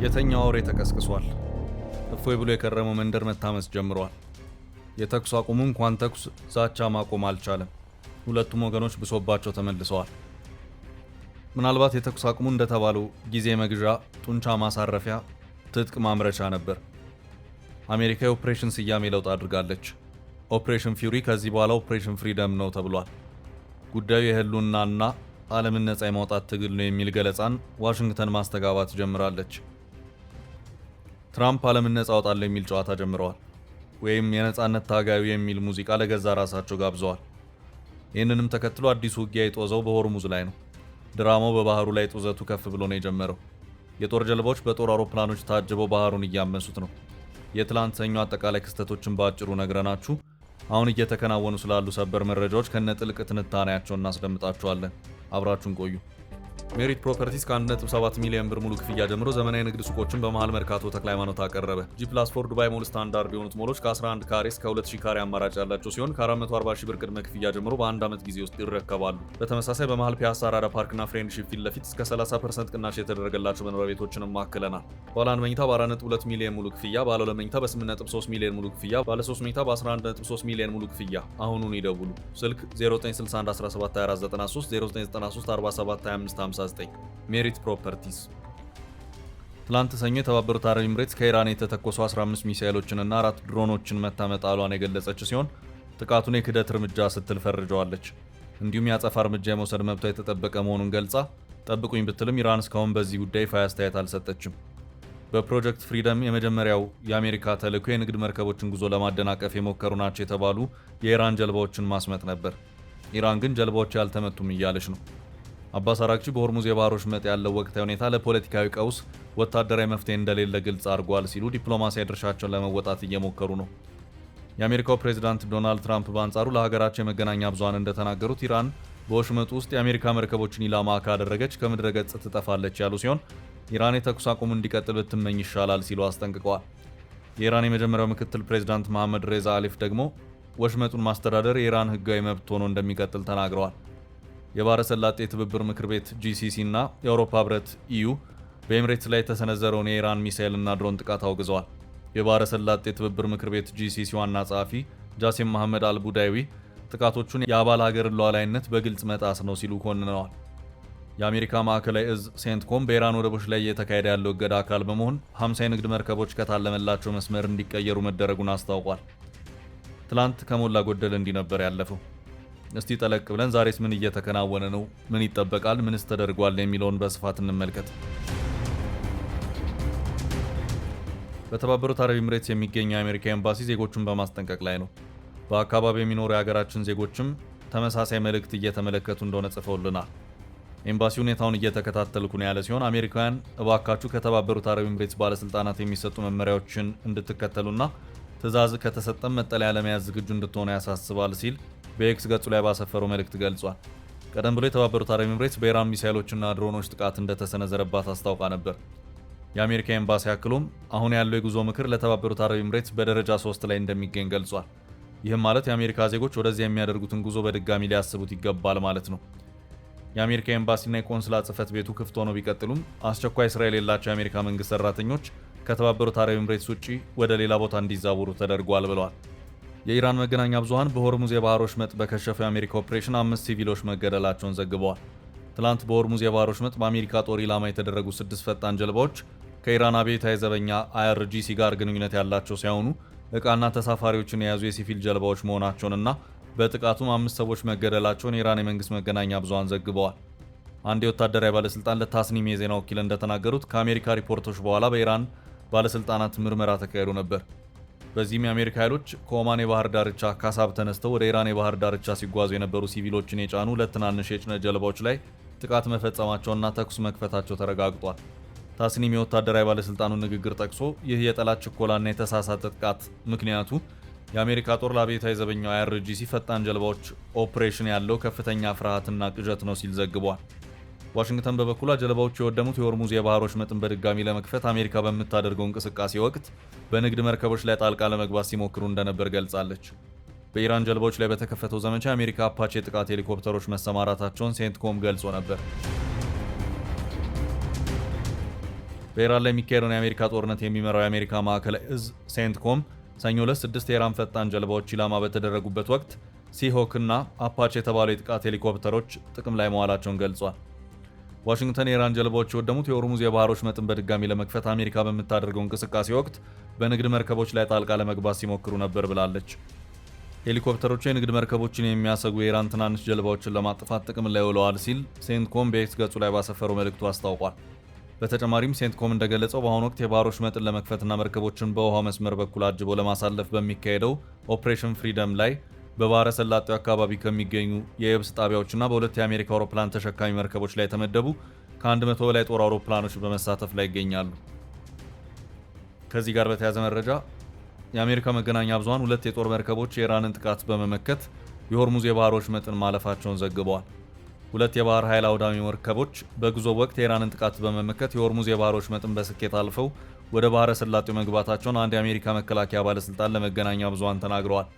የተኛው አውሬ ተቀስቅሷል። እፎይ ብሎ የከረመው መንደር መታመስ ጀምሯል። የተኩስ አቁሙ እንኳን ተኩስ ዛቻ ማቆም አልቻለም። ሁለቱም ወገኖች ብሶባቸው ተመልሰዋል። ምናልባት የተኩስ አቁሙ እንደተባለው ጊዜ መግዣ፣ ጡንቻ ማሳረፊያ፣ ትጥቅ ማምረቻ ነበር። አሜሪካ የኦፕሬሽን ስያሜ ለውጥ አድርጋለች። ኦፕሬሽን ፊውሪ ከዚህ በኋላ ኦፕሬሽን ፍሪደም ነው ተብሏል። ጉዳዩ የህልውናና ዓለምን ነጻ የማውጣት ትግል ነው የሚል ገለጻን ዋሽንግተን ማስተጋባት ጀምራለች። ትራምፕ ዓለምን ነጻ አውጣለሁ የሚል ጨዋታ ጀምረዋል። ወይም የነጻነት ታጋዩ የሚል ሙዚቃ ለገዛ ራሳቸው ጋብዘዋል። ይህንንም ተከትሎ አዲሱ ውጊያ የጦዘው በሆርሙዝ ላይ ነው። ድራማው በባህሩ ላይ ጡዘቱ ከፍ ብሎ ነው የጀመረው። የጦር ጀልባዎች በጦር አውሮፕላኖች ታጅበው ባህሩን እያመሱት ነው። የትላንት ሰኞ አጠቃላይ ክስተቶችን በአጭሩ ነግረናችሁ አሁን እየተከናወኑ ስላሉ ሰበር መረጃዎች ከነ ጥልቅ ትንታኔያቸው እናስደምጣችኋለን። አብራችሁን ቆዩ። ሜሪት ፕሮፐርቲስ ከ1.7 ሚሊዮን ብር ሙሉ ክፍያ ጀምሮ ዘመናዊ ንግድ ሱቆችን በመሃል መርካቶ ተክለ ሃይማኖት አቀረበ። ጂ+4 ዱባይ ሞል ስታንዳርድ የሆኑት ሞሎች ከ11 ካሬ እስከ 2000 ካሬ አማራጭ ያላቸው ሲሆን ከ440 ሺህ ብር ቅድመ ክፍያ ጀምሮ በአንድ ዓመት ጊዜ ውስጥ ይረከባሉ። በተመሳሳይ በመሃል ፒያሳ አራዳ ፓርክና ፍሬንድሺፕ ፊት ለፊት እስከ 30% ቅናሽ የተደረገላቸው መኖሪያ ቤቶችንም ማክለናል። ባለ 1 መኝታ በ4.2 ሚሊዮን ሙሉ ክፍያ፣ ባለ 2 መኝታ በ8.3 ሚሊዮን ሙሉ ክፍያ፣ ባለ 3 መኝታ በ11.3 ሚሊዮን ሙሉ ክፍያ። አሁኑን ይደውሉ። ስልክ 0961172493 0993472559 ሜሪት ፕሮፐርቲስ። ትላንት ሰኞ የተባበሩት አረብ ኤምሬትስ ከኢራን የተተኮሱ 15 ሚሳኤሎችንና 4 ድሮኖችን መታ መጣሏን የገለጸች ሲሆን ጥቃቱን የክህደት እርምጃ ስትል ፈርጀዋለች። እንዲሁም የአጸፋ እርምጃ የመውሰድ መብቷ የተጠበቀ መሆኑን ገልጻ ጠብቁኝ ብትልም ኢራን እስካሁን በዚህ ጉዳይ ይፋ አስተያየት አልሰጠችም። በፕሮጀክት ፍሪደም የመጀመሪያው የአሜሪካ ተልዕኮ የንግድ መርከቦችን ጉዞ ለማደናቀፍ የሞከሩ ናቸው የተባሉ የኢራን ጀልባዎችን ማስመጥ ነበር። ኢራን ግን ጀልባዎች ያልተመቱም እያለች ነው። አባስ አራግቺ በሆርሙዝ የባህር ወሽመጥ ያለው ወቅታዊ ሁኔታ ለፖለቲካዊ ቀውስ ወታደራዊ መፍትሄ እንደሌለ ግልጽ አድርጓል ሲሉ ዲፕሎማሲያዊ ድርሻቸውን ለመወጣት እየሞከሩ ነው። የአሜሪካው ፕሬዝዳንት ዶናልድ ትራምፕ በአንጻሩ ለሀገራቸው የመገናኛ ብዙሃን እንደተናገሩት ኢራን በወሽመጡ ውስጥ የአሜሪካ መርከቦችን ኢላማ ካደረገች ከምድረ ገጽ ትጠፋለች ያሉ ሲሆን ኢራን የተኩስ አቁም እንዲቀጥል ብትመኝ ይሻላል ሲሉ አስጠንቅቀዋል። የኢራን የመጀመሪያው ምክትል ፕሬዝዳንት መሐመድ ሬዛ አሊፍ ደግሞ ወሽመጡን ማስተዳደር የኢራን ሕጋዊ መብት ሆኖ እንደሚቀጥል ተናግረዋል። የባህረ ሰላጤ ትብብር ምክር ቤት ጂሲሲ እና የአውሮፓ ህብረት ኢዩ በኤምሬትስ ላይ የተሰነዘረውን የኢራን ሚሳኤል እና ድሮን ጥቃት አውግዘዋል። የባህረ ሰላጤ ትብብር ምክር ቤት ጂሲሲ ዋና ጸሐፊ ጃሲም መሐመድ አልቡዳይዊ ጥቃቶቹን የአባል ሀገርን ሉዓላዊነት በግልጽ መጣስ ነው ሲሉ ኮንነዋል። የአሜሪካ ማዕከላዊ እዝ ሴንትኮም በኢራን ወደቦች ላይ እየተካሄደ ያለው እገዳ አካል በመሆን 50 የንግድ መርከቦች ከታለመላቸው መስመር እንዲቀየሩ መደረጉን አስታውቋል። ትላንት ከሞላ ጎደል እንዲህ ነበር ያለፈው። እስቲ ጠለቅ ብለን ዛሬስ ምን እየተከናወነ ነው? ምን ይጠበቃል? ምንስ ተደርጓል? የሚለውን በስፋት እንመልከት። በተባበሩት አረብ ኤምሬትስ የሚገኘው የአሜሪካ ኤምባሲ ዜጎቹን በማስጠንቀቅ ላይ ነው። በአካባቢው የሚኖሩ የሀገራችን ዜጎችም ተመሳሳይ መልእክት እየተመለከቱ እንደሆነ ጽፈውልናል። ኤምባሲ ሁኔታውን እየተከታተልኩ ነው ያለ ሲሆን አሜሪካውያን እባካችሁ ከተባበሩት አረብ ኤምሬትስ ባለስልጣናት የሚሰጡ መመሪያዎችን እንድትከተሉና ትዕዛዝ ከተሰጠም መጠለያ ለመያዝ ዝግጁ እንድትሆኑ ያሳስባል ሲል በኤክስ ገጹ ላይ ባሰፈረው መልእክት ገልጿል። ቀደም ብሎ የተባበሩት አረብ ኤምሬትስ በኢራን ሚሳኤሎችና ድሮኖች ጥቃት እንደተሰነዘረባት አስታውቃ ነበር። የአሜሪካ ኤምባሲ አክሎም አሁን ያለው የጉዞ ምክር ለተባበሩት አረብ ኤምሬትስ በደረጃ 3 ላይ እንደሚገኝ ገልጿል። ይህም ማለት የአሜሪካ ዜጎች ወደዚያ የሚያደርጉትን ጉዞ በድጋሚ ሊያስቡት ይገባል ማለት ነው። የአሜሪካ ኤምባሲና የቆንስላ ጽሕፈት ቤቱ ክፍት ሆነው ቢቀጥሉም አስቸኳይ ስራ የሌላቸው የአሜሪካ መንግስት ሰራተኞች ከተባበሩት አረብ ኤምሬትስ ውጪ ወደ ሌላ ቦታ እንዲዛወሩ ተደርጓል ብለዋል። የኢራን መገናኛ ብዙሃን በሆርሙዝ የባህር ወሽመጥ በከሸፈው የአሜሪካ ኦፕሬሽን 5 ሲቪሎች መገደላቸውን ዘግበዋል። ትላንት በሆርሙዝ የባህር ወሽመጥ በአሜሪካ ጦር ኢላማ የተደረጉ 6 ፈጣን ጀልባዎች ከኢራን አብዮታዊ ዘበኛ IRGC ጋር ግንኙነት ያላቸው ሲሆኑ ዕቃና ተሳፋሪዎችን የያዙ የሲቪል ጀልባዎች መሆናቸውንና በጥቃቱም 5 ሰዎች መገደላቸውን የኢራን የመንግስት መገናኛ ብዙሃን ዘግበዋል። አንድ የወታደራዊ ባለስልጣን ለታስኒም የዜና ወኪል እንደተናገሩት ከአሜሪካ ሪፖርቶች በኋላ በኢራን ባለስልጣናት ምርመራ ተካሂዶ ነበር። በዚህም የአሜሪካ ኃይሎች ከኦማን የባህር ዳርቻ ካሳብ ተነስተው ወደ ኢራን የባህር ዳርቻ ሲጓዙ የነበሩ ሲቪሎችን የጫኑ 2 ትናንሽ የጭነት ጀልባዎች ላይ ጥቃት መፈጸማቸውና ተኩስ መክፈታቸው ተረጋግጧል። ታስኒም የወታደራዊ ባለስልጣኑን ንግግር ጠቅሶ ይህ የጠላት ችኮላና የተሳሳተ ጥቃት ምክንያቱ የአሜሪካ ጦር ለአብዮታዊ ዘበኛው IRGC ፈጣን ጀልባዎች ኦፕሬሽን ያለው ከፍተኛ ፍርሃትና ቅዠት ነው ሲል ዘግቧል። ዋሽንግተን በበኩሏ ጀልባዎቹ የወደሙት የሆርሙዝ የባህር ወሽመጥን በድጋሚ ለመክፈት አሜሪካ በምታደርገው እንቅስቃሴ ወቅት በንግድ መርከቦች ላይ ጣልቃ ለመግባት ሲሞክሩ እንደነበር ገልጻለች። በኢራን ጀልባዎች ላይ በተከፈተው ዘመቻ የአሜሪካ አፓቼ የጥቃት ሄሊኮፕተሮች መሰማራታቸውን ሴንትኮም ገልጾ ነበር። በኢራን ላይ የሚካሄደውን የአሜሪካ ጦርነት የሚመራው የአሜሪካ ማዕከላዊ እዝ ሴንትኮም ሰኞ ዕለት 6 የኢራን ፈጣን ጀልባዎች ኢላማ በተደረጉበት ወቅት ሲሆክ እና አፓች የተባሉ የጥቃት ሄሊኮፕተሮች ጥቅም ላይ መዋላቸውን ገልጿል። ዋሽንግተን የኢራን ጀልባዎች የወደሙት የሆርሙዝ የባህር ወሽመጥን በድጋሚ ለመክፈት አሜሪካ በምታደርገው እንቅስቃሴ ወቅት በንግድ መርከቦች ላይ ጣልቃ ለመግባት ሲሞክሩ ነበር ብላለች። ሄሊኮፕተሮቹ የንግድ መርከቦችን የሚያሰጉ የኢራን ትናንሽ ጀልባዎችን ለማጥፋት ጥቅም ላይ ውለዋል ሲል ሴንትኮም በኤክስ ገጹ ላይ ባሰፈረው መልእክቱ አስታውቋል። በተጨማሪም ሴንትኮም እንደገለጸው በአሁኑ ወቅት የባህር ወሽመጥን ለመክፈትና መርከቦችን በውሃው መስመር በኩል አጅቦ ለማሳለፍ በሚካሄደው ኦፕሬሽን ፍሪደም ላይ በባህረ ሰላጤው አካባቢ ከሚገኙ የየብስ ጣቢያዎችና በሁለት የአሜሪካ አውሮፕላን ተሸካሚ መርከቦች ላይ የተመደቡ ከ100 በላይ ጦር አውሮፕላኖች በመሳተፍ ላይ ይገኛሉ። ከዚህ ጋር በተያያዘ መረጃ የአሜሪካ መገናኛ ብዙሃን ሁለት የጦር መርከቦች የኢራንን ጥቃት በመመከት የሆርሙዝ የባህር ወሽመጥን ማለፋቸውን ዘግበዋል። ሁለት የባህር ኃይል አውዳሚ መርከቦች በጉዞ ወቅት የኢራንን ጥቃት በመመከት የሆርሙዝ የባህር ወሽመጥን በስኬት አልፈው ወደ ባህረ ሰላጤው መግባታቸውን አንድ የአሜሪካ መከላከያ ባለስልጣን ለመገናኛ ብዙሃን ተናግረዋል።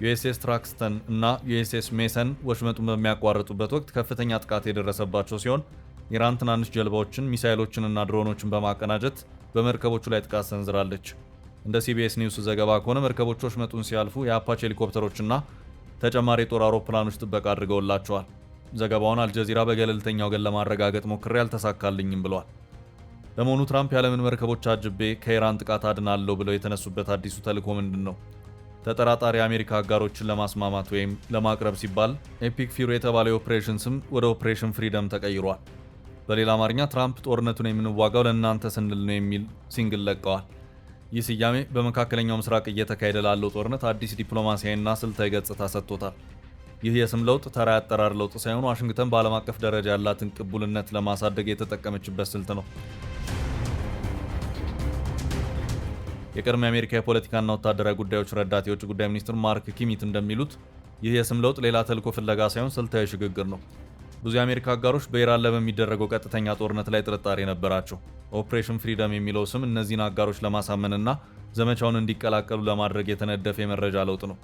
ዩኤስኤስ ትራክስተን እና ዩኤስኤስ ሜሰን ወሽመጡን በሚያቋርጡበት ወቅት ከፍተኛ ጥቃት የደረሰባቸው ሲሆን ኢራን ትናንሽ ጀልባዎችን፣ ሚሳይሎችንና ድሮኖችን በማቀናጀት በመርከቦቹ ላይ ጥቃት ሰንዝራለች። እንደ ሲቢኤስ ኒውስ ዘገባ ከሆነ መርከቦቹ ወሽመጡን ሲያልፉ የአፓች ሄሊኮፕተሮችና ተጨማሪ የጦር አውሮፕላኖች ጥበቃ አድርገውላቸዋል። ዘገባውን አልጀዚራ በገለልተኛ ወገን ለማረጋገጥ ሞክሬ አልተሳካልኝም ብሏል። ለመሆኑ ትራምፕ ያለምን መርከቦች አጅቤ ከኢራን ጥቃት አድናለሁ ብለው የተነሱበት አዲሱ ተልዕኮ ምንድን ነው? ተጠራጣሪ የአሜሪካ አጋሮችን ለማስማማት ወይም ለማቅረብ ሲባል ኤፒክ ፊውሪ የተባለው የኦፕሬሽን ስም ወደ ኦፕሬሽን ፍሪደም ተቀይሯል። በሌላ አማርኛ ትራምፕ ጦርነቱን የምንዋጋው ለእናንተ ስንል ነው የሚል ሲንግል ለቀዋል። ይህ ስያሜ በመካከለኛው ምስራቅ እየተካሄደ ላለው ጦርነት አዲስ ዲፕሎማሲያዊና ስልታዊ ገጽታ ሰጥቶታል። ይህ የስም ለውጥ ተራ አጠራር ለውጥ ሳይሆን ዋሽንግተን በዓለም አቀፍ ደረጃ ያላትን ቅቡልነት ለማሳደግ የተጠቀመችበት ስልት ነው። የቀድሞ የአሜሪካ የፖለቲካና ወታደራዊ ጉዳዮች ረዳት የውጭ ጉዳይ ሚኒስትር ማርክ ኪሚት እንደሚሉት ይህ የስም ለውጥ ሌላ ተልዕኮ ፍለጋ ሳይሆን ስልታዊ ሽግግር ነው። ብዙ የአሜሪካ አጋሮች በኢራን ላይ በሚደረገው ቀጥተኛ ጦርነት ላይ ጥርጣሬ ነበራቸው። ኦፕሬሽን ፍሪደም የሚለው ስም እነዚህን አጋሮች ለማሳመንና ዘመቻውን እንዲቀላቀሉ ለማድረግ የተነደፈ የመረጃ ለውጥ ነው።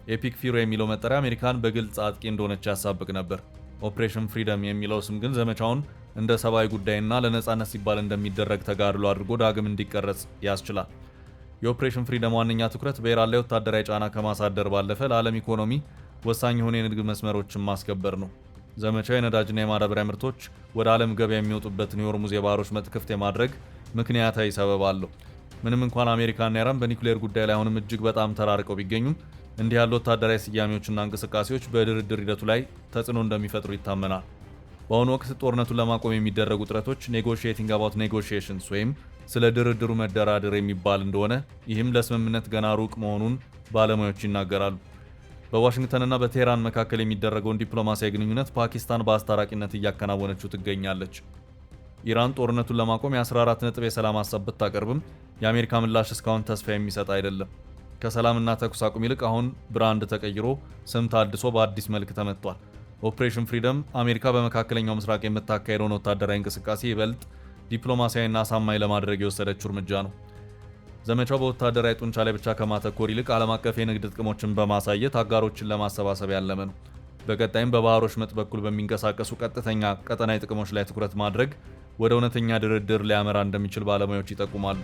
ኤፒክ ፊውሪ የሚለው መጠሪያ አሜሪካን በግልጽ አጥቂ እንደሆነች ያሳብቅ ነበር። ኦፕሬሽን ፍሪደም የሚለው ስም ግን ዘመቻውን እንደ ሰብአዊ ጉዳይና ለነጻነት ሲባል እንደሚደረግ ተጋድሎ አድርጎ ዳግም እንዲቀረጽ ያስችላል። የኦፕሬሽን ፍሪደም ዋነኛ ትኩረት በኢራን ላይ ወታደራዊ ጫና ከማሳደር ባለፈ ለዓለም ኢኮኖሚ ወሳኝ የሆኑ የንግድ መስመሮችን ማስከበር ነው። ዘመቻው የነዳጅና የማዳበሪያ ምርቶች ወደ ዓለም ገበያ የሚወጡበትን የሆርሙዝ የባህር ወሽመጥ ክፍት የማድረግ ምክንያታዊ ሰበብ አለው። ምንም እንኳን አሜሪካና ኢራን በኒውክሌር ጉዳይ ላይ አሁንም እጅግ በጣም ተራርቀው ቢገኙም እንዲህ ያሉ ወታደራዊ ስያሜዎችና እንቅስቃሴዎች በድርድር ሂደቱ ላይ ተጽዕኖ እንደሚፈጥሩ ይታመናል። በአሁኑ ወቅት ጦርነቱን ለማቆም የሚደረጉ ጥረቶች ኔጎሺዬቲንግ አባውት ኔጎሺዬሽንስ ወይም ስለ ድርድሩ መደራደር የሚባል እንደሆነ፣ ይህም ለስምምነት ገና ሩቅ መሆኑን ባለሙያዎች ይናገራሉ። በዋሽንግተንና በቴህራን መካከል የሚደረገውን ዲፕሎማሲያዊ ግንኙነት ፓኪስታን በአስታራቂነት እያከናወነችው ትገኛለች። ኢራን ጦርነቱን ለማቆም የ14 ነጥብ የሰላም ሀሳብ ብታቀርብም የአሜሪካ ምላሽ እስካሁን ተስፋ የሚሰጥ አይደለም። ከሰላምና ተኩስ አቁም ይልቅ አሁን ብራንድ ተቀይሮ ስም ታድሶ በአዲስ መልክ ተመጥቷል። ኦፕሬሽን ፍሪደም አሜሪካ በመካከለኛው ምስራቅ የምታካሄደውን ወታደራዊ እንቅስቃሴ ይበልጥ ዲፕሎማሲያዊና አሳማኝ ለማድረግ የወሰደችው እርምጃ ነው። ዘመቻው በወታደራዊ ጡንቻ ላይ ብቻ ከማተኮር ይልቅ ዓለም አቀፍ የንግድ ጥቅሞችን በማሳየት አጋሮችን ለማሰባሰብ ያለመ ነው። በቀጣይም በባህር ወሽመጥ በኩል በሚንቀሳቀሱ ቀጥተኛ ቀጠናዊ ጥቅሞች ላይ ትኩረት ማድረግ ወደ እውነተኛ ድርድር ሊያመራ እንደሚችል ባለሙያዎች ይጠቁማሉ።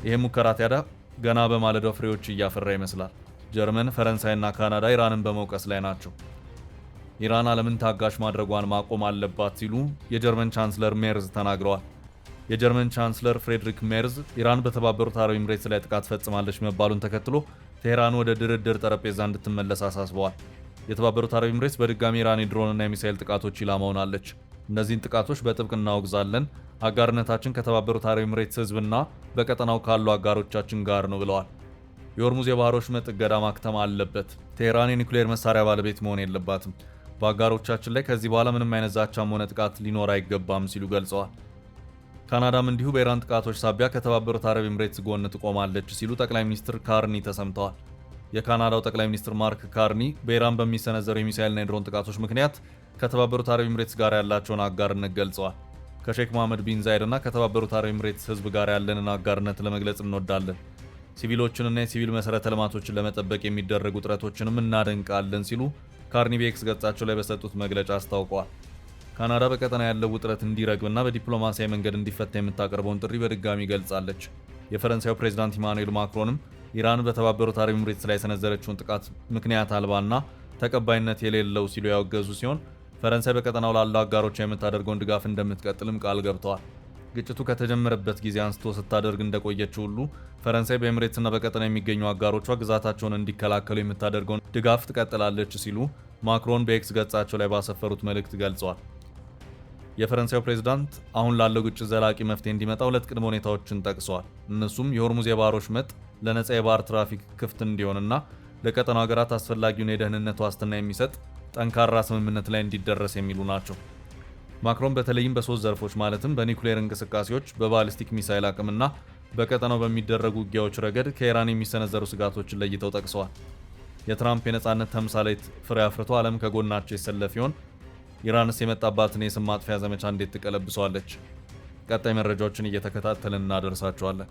ይህ ሙከራ ታዲያ ገና በማለዳው ፍሬዎች እያፈራ ይመስላል። ጀርመን፣ ፈረንሳይና ካናዳ ኢራንን በመውቀስ ላይ ናቸው። ኢራን ዓለምን ታጋሽ ማድረጓን ማቆም አለባት ሲሉ የጀርመን ቻንስለር ሜርዝ ተናግረዋል። የጀርመን ቻንስለር ፍሬድሪክ ሜርዝ ኢራን በተባበሩት አረብ ኤምሬትስ ላይ ጥቃት ፈጽማለች መባሉን ተከትሎ ቴህራን ወደ ድርድር ጠረጴዛ እንድትመለስ አሳስበዋል። የተባበሩት አረብ ኤምሬትስ በድጋሚ ኢራን የድሮንና የሚሳኤል ጥቃቶች ኢላማ ሆናለች። እነዚህን ጥቃቶች በጥብቅ እናወግዛለን፣ አጋርነታችን ከተባበሩት አረብ ኤምሬትስ ሕዝብና በቀጠናው ካሉ አጋሮቻችን ጋር ነው ብለዋል። የሆርሙዝ የባህር ወሽመጥ እገዳ ማክተም አለበት። ቴህራን የኒውክሌር መሳሪያ ባለቤት መሆን የለባትም። በአጋሮቻችን ላይ ከዚህ በኋላ ምንም አይነት ዛቻም ሆነ ጥቃት ሊኖር አይገባም ሲሉ ገልጸዋል። ካናዳም እንዲሁ በኢራን ጥቃቶች ሳቢያ ከተባበሩት አረብ ኤምሬትስ ጎን ትቆማለች ሲሉ ጠቅላይ ሚኒስትር ካርኒ ተሰምተዋል። የካናዳው ጠቅላይ ሚኒስትር ማርክ ካርኒ በኢራን በሚሰነዘሩ የሚሳኤልና የድሮን ጥቃቶች ምክንያት ከተባበሩት አረብ ኤምሬትስ ጋር ያላቸውን አጋርነት ገልጸዋል። ከሼክ መሐመድ ቢን ዛይድ እና ከተባበሩት አረብ ኤምሬትስ ሕዝብ ጋር ያለንን አጋርነት ለመግለጽ እንወዳለን። ሲቪሎችንና የሲቪል መሰረተ ልማቶችን ለመጠበቅ የሚደረጉ ጥረቶችንም እናደንቃለን ሲሉ ካርኒ በኤክስ ገጻቸው ላይ በሰጡት መግለጫ አስታውቀዋል። ካናዳ በቀጠና ያለው ውጥረት እንዲረግብና በዲፕሎማሲያዊ መንገድ እንዲፈታ የምታቀርበውን ጥሪ በድጋሚ ገልጻለች። የፈረንሳዩ ፕሬዝዳንት ኢማኑኤል ማክሮንም ኢራን በተባበሩት አረብ ኤሚሬትስ ላይ የሰነዘረችውን ጥቃት ምክንያት አልባና ተቀባይነት የሌለው ሲሉ ያወገዙ ሲሆን ፈረንሳይ በቀጠናው ላሉ አጋሮቿ የምታደርገውን ድጋፍ እንደምትቀጥልም ቃል ገብተዋል። ግጭቱ ከተጀመረበት ጊዜ አንስቶ ስታደርግ እንደቆየችው ሁሉ ፈረንሳይ በኤሚሬትስና በቀጠና የሚገኙ አጋሮቿ ግዛታቸውን እንዲከላከሉ የምታደርገውን ድጋፍ ትቀጥላለች ሲሉ ማክሮን በኤክስ ገጻቸው ላይ ባሰፈሩት መልእክት ገልጸዋል። የፈረንሳዩ ፕሬዝዳንት አሁን ላለው ግጭት ዘላቂ መፍትሄ እንዲመጣ ሁለት ቅድመ ሁኔታዎችን ጠቅሰዋል። እነሱም የሆርሙዝ የባህር ወሽመጥ ለነጻ የባህር ትራፊክ ክፍት እንዲሆንና ለቀጠናው ሀገራት አስፈላጊውን የደህንነት ዋስትና የሚሰጥ ጠንካራ ስምምነት ላይ እንዲደረስ የሚሉ ናቸው። ማክሮን በተለይም በሶስት ዘርፎች ማለትም በኒውክሌር እንቅስቃሴዎች፣ በባሊስቲክ ሚሳይል አቅምና በቀጠናው በሚደረጉ ውጊያዎች ረገድ ከኢራን የሚሰነዘሩ ስጋቶችን ለይተው ጠቅሰዋል። የትራምፕ የነጻነት ተምሳሌት ፍሬ አፍርቶ ዓለም ከጎናቸው የሰለፈ ሲሆን ኢራንስ የመጣባትን የስም ማጥፊያ ዘመቻ እንዴት ትቀለብሰዋለች? ቀጣይ መረጃዎችን እየተከታተልን እናደርሳቸዋለን።